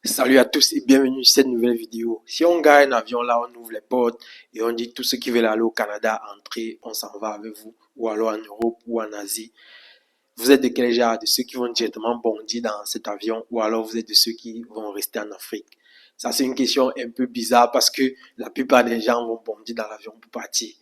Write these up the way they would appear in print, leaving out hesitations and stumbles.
Salut à tous et bienvenue sur cette nouvelle vidéo. Si on gagne un avion là, on ouvre les portes et on dit tous ceux qui veulent aller au Canada, entrez, on s'en va avec vous, ou alors en Europe ou en Asie. Vous êtes de quel genre? De ceux qui vont directement bondir dans cet avion ou alors vous êtes de ceux qui vont rester en Afrique? Ça, c'est une question un peu bizarre parce que la plupart des gens vont bondir dans l'avion pour partir.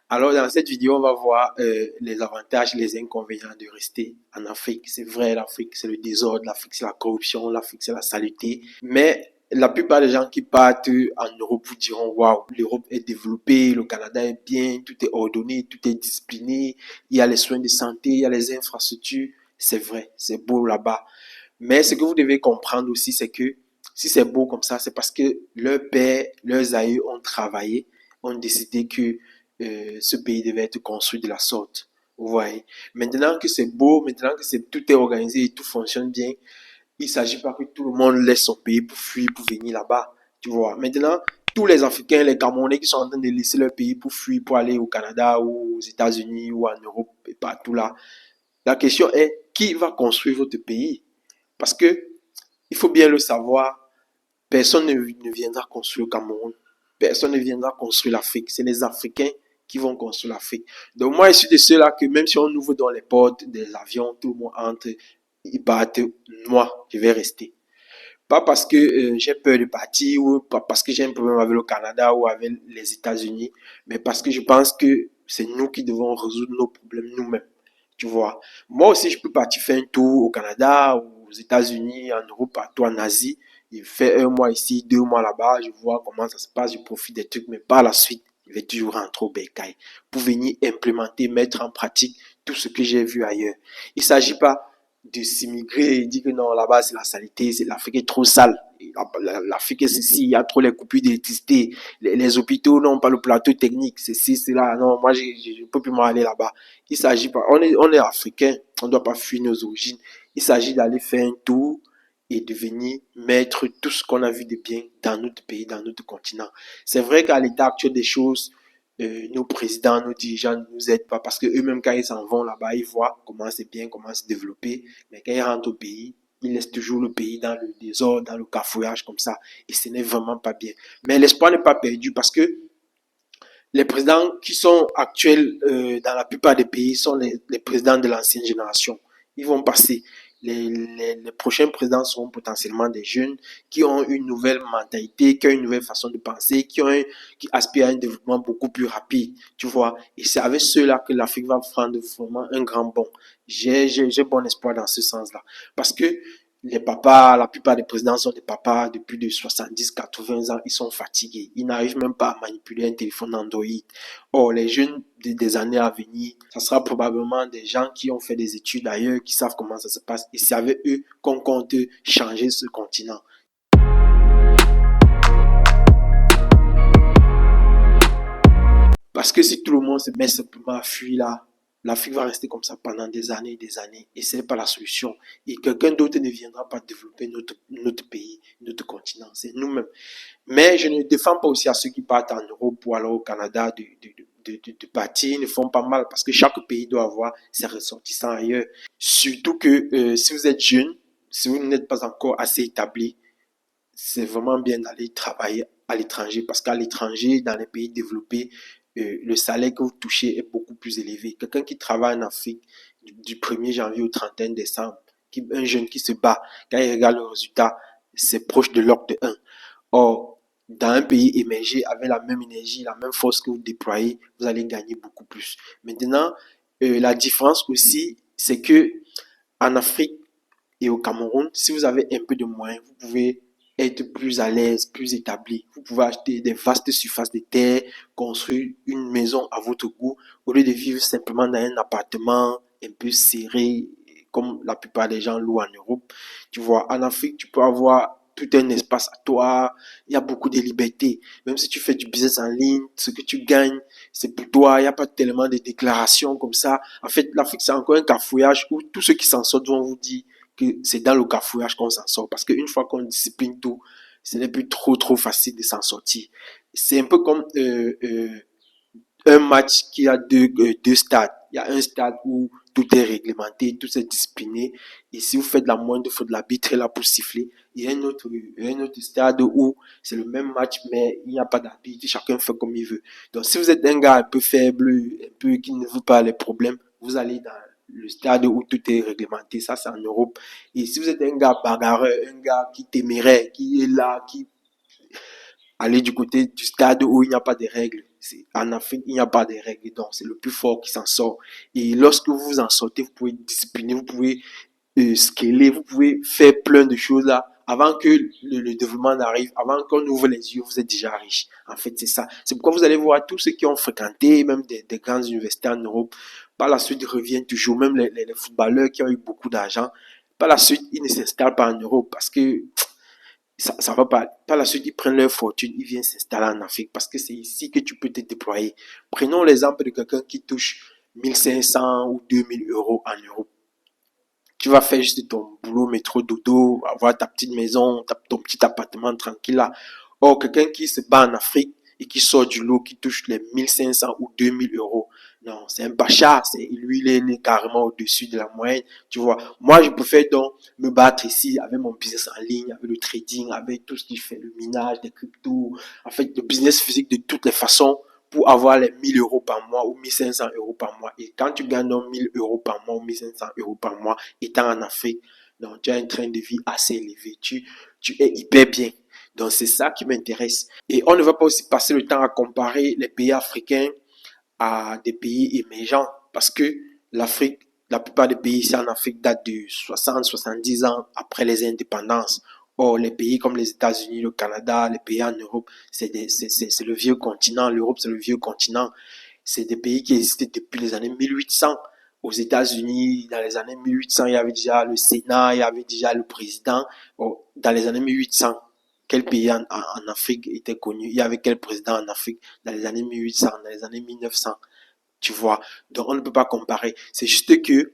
Alors, dans cette vidéo, on va voir les avantages et les inconvénients de rester en Afrique. C'est vrai, l'Afrique, c'est le désordre, l'Afrique, c'est la corruption, l'Afrique, c'est la saleté. Mais la plupart des gens qui partent en Europe vous diront, waouh, l'Europe est développée, le Canada est bien, tout est ordonné, tout est discipliné, il y a les soins de santé, il y a les infrastructures. C'est vrai, c'est beau là-bas. Mais ce que vous devez comprendre aussi, c'est que si c'est beau comme ça, c'est parce que leurs pères, leurs aïeux ont travaillé, ont décidé que ce pays devait être construit de la sorte. Vous voyez. Maintenant que c'est beau, maintenant que tout est organisé et tout fonctionne bien, il ne s'agit pas que tout le monde laisse son pays pour fuir, pour venir là-bas. Tu vois. Maintenant, tous les Africains, les Camerounais qui sont en train de laisser leur pays pour fuir, pour aller au Canada ou aux États-Unis ou en Europe et partout là, la question est, qui va construire votre pays? Parce que, il faut bien le savoir, personne ne viendra construire le Cameroun. Personne ne viendra construire l'Afrique. C'est les Africains qui vont construire l'Afrique. Donc moi, je suis de ceux-là que même si on ouvre dans les portes des avions, tout le monde entre, ils partent, moi, je vais rester. Pas parce que j'ai peur de partir ou pas parce que j'ai un problème avec le Canada ou avec les États-Unis, mais parce que je pense que c'est nous qui devons résoudre nos problèmes nous-mêmes. Tu vois. Moi aussi, je peux partir faire un tour au Canada, aux États-Unis, en Europe, partout en Asie. Je fais un mois ici, 2 mois là-bas, je vois comment ça se passe, je profite des trucs, mais par la suite, je vais toujours rentrer au Bécaye pour venir implémenter, mettre en pratique tout ce que j'ai vu ailleurs. Il ne s'agit pas de s'immigrer et dire que non, là-bas, c'est la saleté, c'est l'Afrique est trop sale. L'Afrique est ceci, il y a trop les coupures d'électricité, les hôpitaux n'ont pas le plateau technique, ceci, cela. Non, moi, je ne peux plus m'en aller là-bas. Il s'agit pas, on est africain, on ne doit pas fuir nos origines. Il s'agit d'aller faire un tour et de venir mettre tout ce qu'on a vu de bien dans notre pays, dans notre continent. C'est vrai qu'à l'état actuel des choses, nos présidents, nos dirigeants ne nous aident pas parce que eux-mêmes, quand ils s'en vont là-bas, ils voient comment c'est bien, comment c'est développé. Mais quand ils rentrent au pays, ils laissent toujours le pays dans le désordre, dans le cafouillage comme ça. Et ce n'est vraiment pas bien. Mais l'espoir n'est pas perdu parce que les présidents qui sont actuels dans la plupart des pays sont les présidents de l'ancienne génération. Ils vont passer. Les prochains présidents seront potentiellement des jeunes qui ont une nouvelle mentalité, qui ont une nouvelle façon de penser, qui aspirent à un développement beaucoup plus rapide, tu vois. Et c'est avec ceux-là que l'Afrique va prendre vraiment un grand bond. J'ai bon espoir dans ce sens-là. Parce que les papas, la plupart des présidents sont des papas de plus de 70, 80 ans, ils sont fatigués. Ils n'arrivent même pas à manipuler un téléphone Android. Or, les jeunes des années à venir, ça sera probablement des gens qui ont fait des études ailleurs, qui savent comment ça se passe. Et c'est avec eux qu'on compte changer ce continent. Parce que si tout le monde se met simplement à fuir là, l'Afrique va rester comme ça pendant des années et des années. Et ce n'est pas la solution. Et quelqu'un d'autre ne viendra pas développer notre pays, notre continent. C'est nous-mêmes. Mais je ne défends pas aussi à ceux qui partent en Europe ou alors au Canada de partir. Ils ne font pas mal parce que chaque pays doit avoir ses ressortissants ailleurs. Surtout que si vous êtes jeune, si vous n'êtes pas encore assez établi, c'est vraiment bien d'aller travailler à l'étranger parce qu'à l'étranger, dans les pays développés, le salaire que vous touchez est beaucoup plus élevé. Quelqu'un qui travaille en Afrique du 1er janvier au 31 décembre, un jeune qui se bat, quand il regarde le résultat, c'est proche de l'ordre de 1. Or, dans un pays émergé, avec la même énergie, la même force que vous déployez, vous allez gagner beaucoup plus. Maintenant, la différence aussi, c'est que en Afrique et au Cameroun, si vous avez un peu de moyens, vous pouvez être plus à l'aise, plus établi. Vous pouvez acheter des vastes surfaces de terre, construire une maison à votre goût, au lieu de vivre simplement dans un appartement un peu serré, comme la plupart des gens louent en Europe. Tu vois, en Afrique, tu peux avoir tout un espace à toi, il y a beaucoup de liberté. Même si tu fais du business en ligne, ce que tu gagnes, c'est pour toi, il n'y a pas tellement de déclarations comme ça. En fait, l'Afrique, c'est encore un cafouillage où tous ceux qui s'en sortent vont vous dire que c'est dans le cafouillage qu'on s'en sort. Parce qu'une fois qu'on discipline tout, ce n'est plus trop facile de s'en sortir. C'est un peu comme un match qui a deux stades. Il y a un stade où tout est réglementé, tout est discipliné. Et si vous faites la moindre faute, l'arbitre est là pour siffler. Il y a un autre stade où c'est le même match, mais il n'y a pas d'arbitre, chacun fait comme il veut. Donc si vous êtes un gars un peu faible, un peu qui ne veut pas les problèmes, vous allez dans le stade où tout est réglementé, ça c'est en Europe. Et si vous êtes un gars bagarreur, un gars qui téméraire, qui est là, qui aller du côté du stade où il n'y a pas de règles. En Afrique, il n'y a pas de règles, donc c'est le plus fort qui s'en sort. Et lorsque vous vous en sortez, vous pouvez discipliner, vous pouvez scaler, vous pouvez faire plein de choses là. Avant que le développement n'arrive, avant qu'on ouvre les yeux, vous êtes déjà riche. En fait, c'est ça. C'est pourquoi vous allez voir tous ceux qui ont fréquenté même des grandes universités en Europe, par la suite, ils reviennent toujours, même les footballeurs qui ont eu beaucoup d'argent, par la suite, ils ne s'installent pas en Europe parce que ça va pas. Par la suite, ils prennent leur fortune, ils viennent s'installer en Afrique parce que c'est ici que tu peux te déployer. Prenons l'exemple de quelqu'un qui touche 1500 ou 2000 euros en Europe. Tu vas faire juste ton boulot, métro, dodo, avoir ta petite maison, ton petit appartement tranquille là. Or, quelqu'un qui se bat en Afrique et qui sort du lot, qui touche les 1500 ou 2000 euros. Non, c'est un pacha, lui, il est carrément au-dessus de la moyenne, tu vois. Moi, je préfère donc me battre ici avec mon business en ligne, avec le trading, avec tout ce qui fait le minage, des cryptos, en fait, le business physique de toutes les façons pour avoir les 1000 euros par mois ou 1500 euros par mois. Et quand tu gagnes 1000 euros par mois ou 1500 euros par mois, étant en Afrique, donc tu as un train de vie assez élevé. Tu es hyper bien. Donc c'est ça qui m'intéresse. Et on ne va pas aussi passer le temps à comparer les pays africains à des pays émergents parce que l'Afrique, la plupart des pays ici en Afrique datent de 60-70 ans après les indépendances. Or, les pays comme les États-Unis, le Canada, les pays en Europe, c'est le vieux continent. L'Europe, c'est le vieux continent. C'est des pays qui existaient depuis les années 1800. Aux États-Unis, dans les années 1800, il y avait déjà le Sénat, il y avait déjà le président. Bon, dans les années 1800, quel pays en Afrique était connu? Il y avait quel président en Afrique dans les années 1800, dans les années 1900? Tu vois? Donc, on ne peut pas comparer. C'est juste que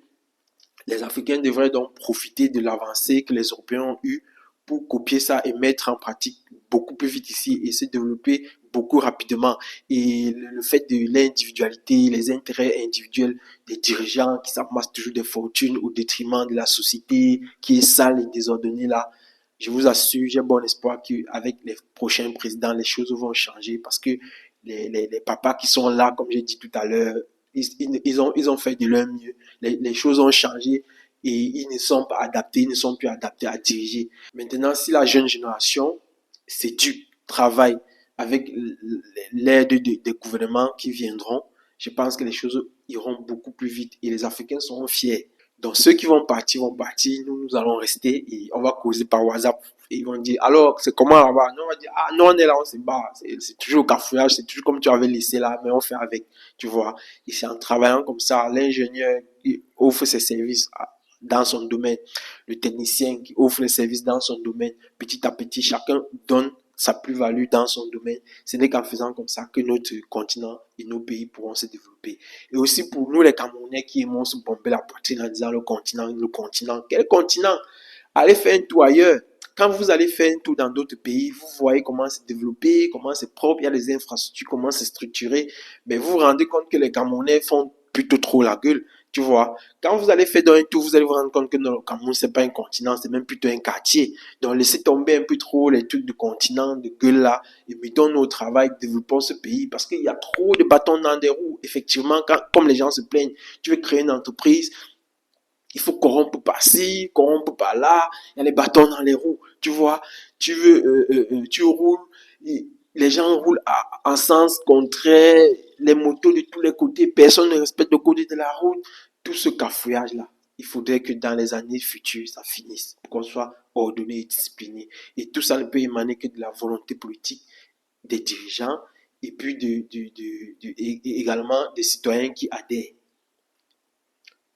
les Africains devraient donc profiter de l'avancée que les Européens ont eue pour copier ça et mettre en pratique beaucoup plus vite ici et se développer beaucoup rapidement. Et le fait de l'individualité, les intérêts individuels des dirigeants qui s'amassent toujours des fortunes au détriment de la société qui est sale et désordonnée là, je vous assure, j'ai bon espoir qu'avec les prochains présidents, les choses vont changer parce que les papas qui sont là, comme j'ai dit tout à l'heure, ils ont fait de leur mieux. Les choses ont changé et ils ne sont pas adaptés, ils ne sont plus adaptés à diriger. Maintenant, si la jeune génération s'éduque, travaille avec l'aide des gouvernements qui viendront, je pense que les choses iront beaucoup plus vite et les Africains seront fiers. Donc ceux qui vont partir, nous allons rester et on va causer par WhatsApp. Et ils vont dire, alors, c'est comment là-bas? Nous, on va dire, ah, non, on est là, on se bat. C'est toujours au cafouillage, c'est toujours comme tu avais laissé là, mais on fait avec, tu vois. Et c'est en travaillant comme ça, l'ingénieur qui offre ses services dans son domaine, le technicien qui offre les services dans son domaine, petit à petit, chacun donne sa plus-value dans son domaine. Ce n'est qu'en faisant comme ça que notre continent et nos pays pourront se développer. Et aussi pour nous, les Camerounais qui aimons se bomber la poitrine en disant le continent. Quel continent? Allez faire un tour ailleurs. Quand vous allez faire un tour dans d'autres pays, vous voyez comment c'est développé, comment c'est propre, il y a des infrastructures, comment c'est structuré. Mais vous vous rendez compte que les Camerounais font plutôt trop la gueule. Tu vois, quand vous allez faire dans un tour, vous allez vous rendre compte que le Cameroun, c'est pas un continent, c'est même plutôt un quartier. Donc, laissez tomber un peu trop les trucs de continent, de gueule là, et mettons-nous au travail, développons ce pays, parce qu'il y a trop de bâtons dans des roues. Effectivement, comme les gens se plaignent, tu veux créer une entreprise, il faut corrompre par-ci, corrompre par-là, il y a les bâtons dans les roues, tu vois, tu roules, les gens roulent en sens contraire, les motos de tous les côtés, personne ne respecte le côté de la route, tout ce cafouillage-là. Il faudrait que dans les années futures, ça finisse, pour qu'on soit ordonné et discipliné. Et tout ça ne peut émaner que de la volonté politique des dirigeants et puis également des citoyens qui adhèrent,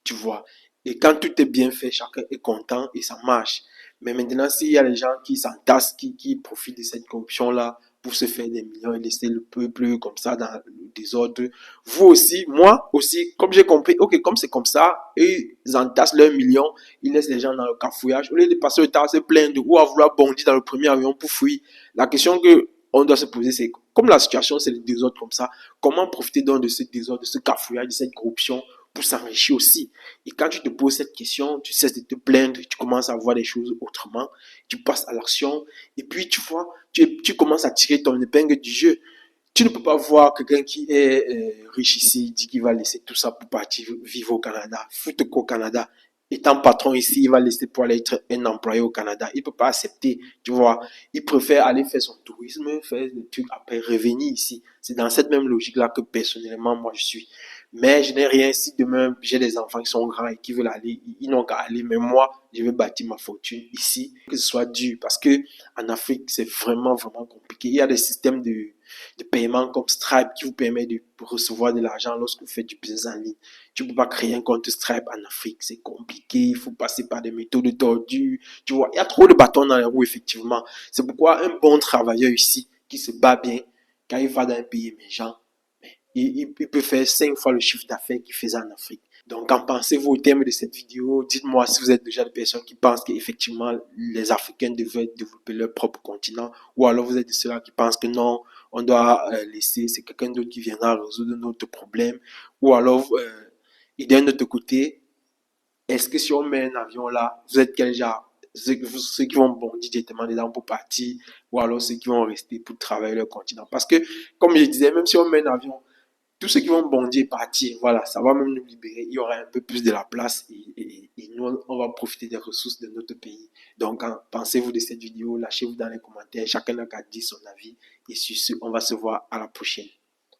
tu vois. Et quand tout est bien fait, chacun est content et ça marche. Mais maintenant, s'il y a les gens qui s'entassent, qui profitent de cette corruption-là pour se faire des millions et laisser le peuple comme ça dans le désordre, vous aussi, moi aussi, comme j'ai compris, ok, comme c'est comme ça, eux, ils entassent leurs millions, ils laissent les gens dans le cafouillage, au lieu de passer le temps à se plaindre ou à vouloir bondir dans le premier avion pour fuir. La question que on doit se poser, c'est comme la situation, c'est le désordre comme ça, comment profiter donc de ce désordre, de ce cafouillage, de cette corruption pour s'enrichir aussi. Et quand tu te poses cette question, tu cesses de te plaindre, tu commences à voir les choses autrement, tu passes à l'action, et puis tu vois, tu commences à tirer ton épingle du jeu. Tu ne peux pas voir quelqu'un qui est riche ici, dit qu'il va laisser tout ça pour partir vivre au Canada, foutre qu'au Canada. Étant patron ici, il va laisser pour aller être un employé au Canada. Il ne peut pas accepter, tu vois. Il préfère aller faire son tourisme, faire des trucs, après revenir ici. C'est dans cette même logique-là que personnellement, moi, je suis. Mais je n'ai rien si demain j'ai des enfants qui sont grands et qui veulent aller, ils n'ont qu'à aller. Mais moi, je vais bâtir ma fortune ici, que ce soit dur. Parce que en Afrique, c'est vraiment, vraiment compliqué. Il y a des systèmes de paiement comme Stripe qui vous permet de recevoir de l'argent lorsque vous faites du business en ligne. Tu ne peux pas créer un compte Stripe en Afrique. C'est compliqué. Il faut passer par des méthodes tordues. Tu vois, il y a trop de bâtons dans les roues, effectivement. C'est pourquoi un bon travailleur ici, qui se bat bien, quand il va dans un pays émergent, il peut faire 5 fois le chiffre d'affaires qu'il faisait en Afrique. Donc, qu'en pensez-vous au terme de cette vidéo? Dites-moi si vous êtes déjà des personnes qui pensent qu'effectivement les Africains devraient développer leur propre continent, ou alors vous êtes de ceux-là qui pensent que non, on doit laisser, c'est quelqu'un d'autre qui viendra résoudre notre problème, ou alors, et d'un autre côté, est-ce que si on met un avion là, vous êtes quel genre? Ceux qui vont bondir directement dedans pour partir, ou alors ceux qui vont rester pour travailler leur continent. Parce que, comme je disais, même si on met un avion, tous ceux qui vont bondir partir, voilà, ça va même nous libérer. Il y aura un peu plus de la place et nous, on va profiter des ressources de notre pays. Donc, pensez-vous de cette vidéo? Lâchez-vous dans les commentaires. Chacun n'a qu'à dire son avis. Et sur ce, on va se voir à la prochaine.